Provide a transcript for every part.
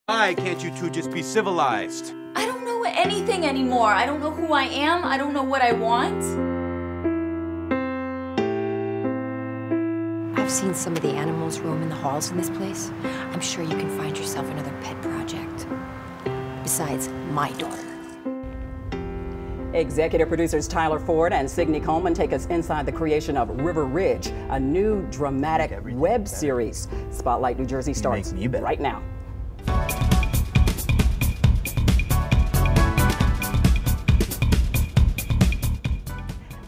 Why can't you two just be civilized? I don't know anything anymore. I don't know who I am. I don't know what I want. I've seen some of the animals roam in the halls in this place. I'm sure you can find yourself another pet project. Besides my daughter. Executive producers Tyler Ford and Signy Coleman take us inside the creation of River Ridge, a new dramatic web series. Spotlight New Jersey starts right now.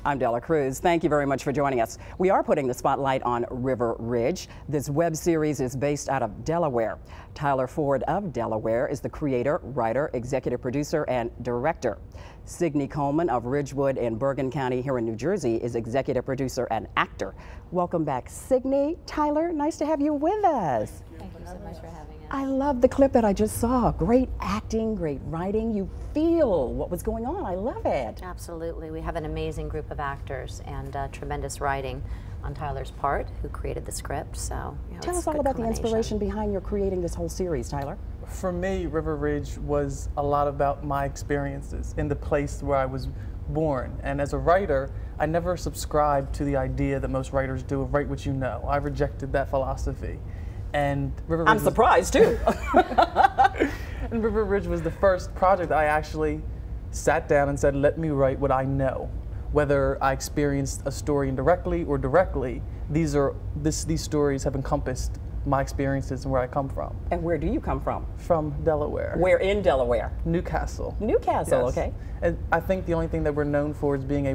I'm Della Cruz. Thank you very much for joining us. We are putting the spotlight on River Ridge. This web series is based out of Delaware. Tyler Ford of Delaware is the creator, writer, executive producer, and director. Signy Coleman of Ridgewood in Bergen County here in New Jersey is executive producer and actor. Welcome back, Signy. Tyler, nice to have you with us. Thank you so much for having us. I love the clip that I just saw. Great acting, great writing. You feel what was going on. I love it. Absolutely. We have an amazing group of actors and tremendous writing on Tyler's part, who created the script. So, tell us all about the inspiration behind your creating this whole series, Tyler. For me, River Ridge was a lot about my experiences in the place where I was born. And as a writer, I never subscribed to the idea that most writers do of write what you know. I rejected that philosophy. And River Ridge I'm surprised too. And River Ridge was the first project I actually sat down and said, let me write what I know. Whether I experienced a story indirectly or directly, these stories have encompassed my experiences and where I come from. And where do you come from? From Delaware. Where in Delaware? Newcastle. Newcastle, Yes. Okay. And I think the only thing that we're known for is being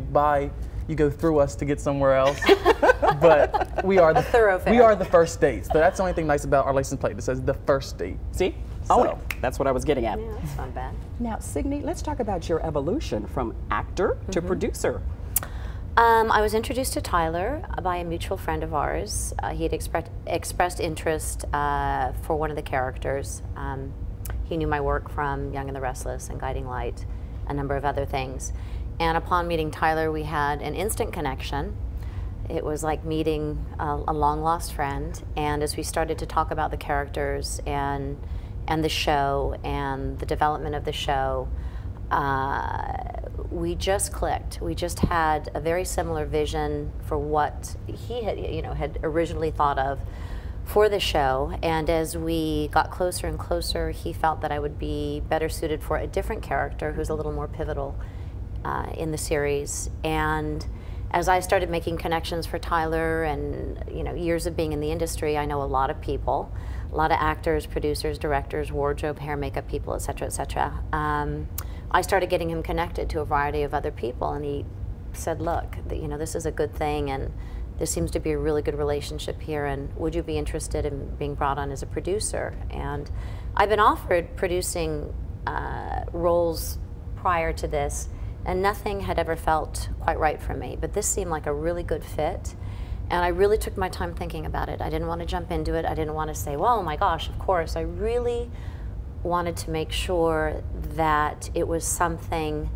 you go through us to get somewhere else. But we are the thoroughfare. We are the first state. So that's the only thing nice about our license plate. It says the first state. See? Own it. That's what I was getting at. Yeah, that's not bad. Now, Signy, let's talk about your evolution from actor to producer. I was introduced to Tyler by a mutual friend of ours. He had expressed interest for one of the characters. He knew my work from Young and the Restless and Guiding Light, a number of other things. And upon meeting Tyler, we had an instant connection. It was like meeting a long-lost friend. And as we started to talk about the characters and the show and the development of the show, we just clicked. We just had a very similar vision for what he had originally thought of for the show. And as we got closer and closer, he felt that I would be better suited for a different character who's a little more pivotal in the series. And as I started making connections for Tyler and years of being in the industry, I know a lot of people, a lot of actors, producers, directors, wardrobe, hair, makeup people, et cetera, et cetera. I started getting him connected to a variety of other people, and he said, look, this is a good thing, and there seems to be a really good relationship here, and would you be interested in being brought on as a producer? And I've been offered producing roles prior to this, and nothing had ever felt quite right for me, but this seemed like a really good fit. And I really took my time thinking about it. I didn't want to jump into it. I didn't want to say, well, oh my gosh, of course. I really wanted to make sure that it was something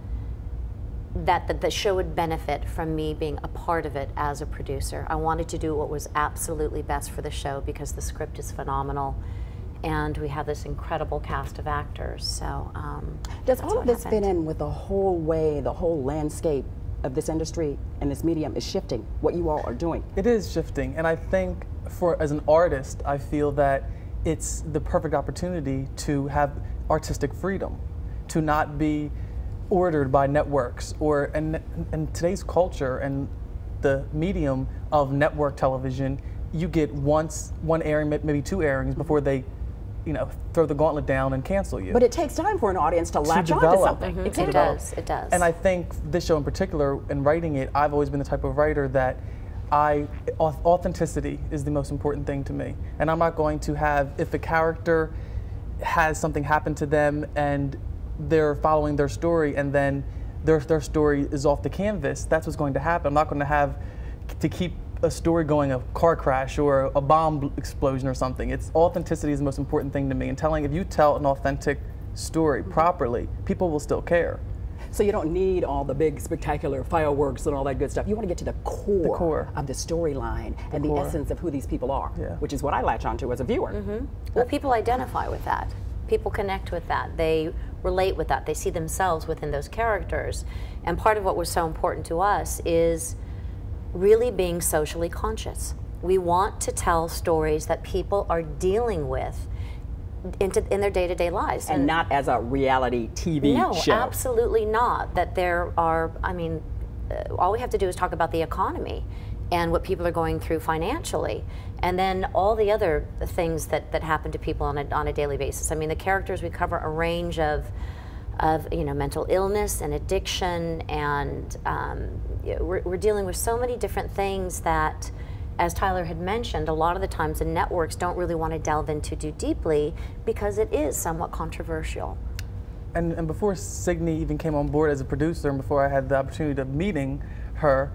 that the show would benefit from me being a part of it as a producer. I wanted to do what was absolutely best for the show because the script is phenomenal. And we have this incredible cast of actors. So does all of this fit in with the whole way, the whole landscape of this industry and this medium is shifting, what you all are doing? It is shifting, and I think as an artist, I feel that it's the perfect opportunity to have artistic freedom, to not be ordered by networks and today's culture and the medium of network television. You get one airing, maybe two airings before they throw the gauntlet down and cancel you. But it takes time for an audience to latch on to something. It does, it does. And I think this show in particular, in writing it, I've always been the type of writer that authenticity is the most important thing to me. And I'm not going to have, if a character has something happen to them and they're following their story and then their story is off the canvas, that's what's going to happen. I'm not going to have to keep a story going, a car crash or a bomb explosion or something. Authenticity is the most important thing to me. And if you tell an authentic story properly, people will still care. So you don't need all the big spectacular fireworks and all that good stuff. You want to get to the core of the storyline and the essence of who these people are, which is what I latch onto as a viewer. Well, people identify with that. People connect with that. They relate with that. They see themselves within those characters. And part of what was so important to us is really being socially conscious. We want to tell stories that people are dealing with in their day-to-day lives. And not as a reality TV show. No, absolutely not. That there are, I mean, all we have to do is talk about the economy and what people are going through financially, and then all the other things that happen to people on a daily basis. I mean, the characters, we cover a range of mental illness and addiction, and we're dealing with so many different things that, as Tyler had mentioned, a lot of the times the networks don't really want to delve into too deeply because it is somewhat controversial. And before Signy even came on board as a producer, and before I had the opportunity of meeting her,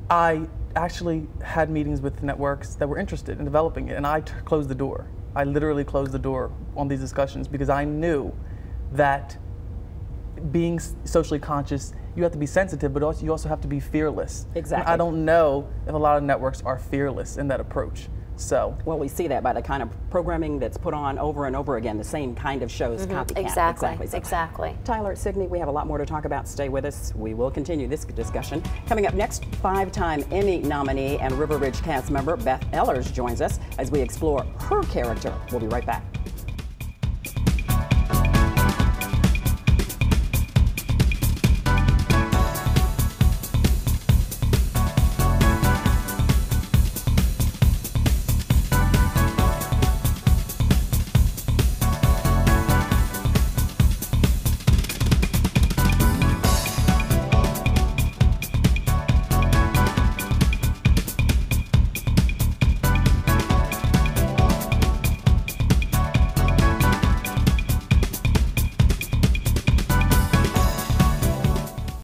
I actually had meetings with networks that were interested in developing it, and I closed the door. I literally closed the door on these discussions because I knew that being socially conscious, you have to be sensitive, but also you also have to be fearless. Exactly. And I don't know if a lot of networks are fearless in that approach. So, well, we see that by the kind of programming that's put on over and over again, the same kind of shows, copycat. Exactly. So, Exactly. Tyler, Signy, we have a lot more to talk about. Stay with us. We will continue this discussion. Coming up next, 5-time Emmy nominee and River Ridge cast member Beth Ehlers joins us as we explore her character. We'll be right back.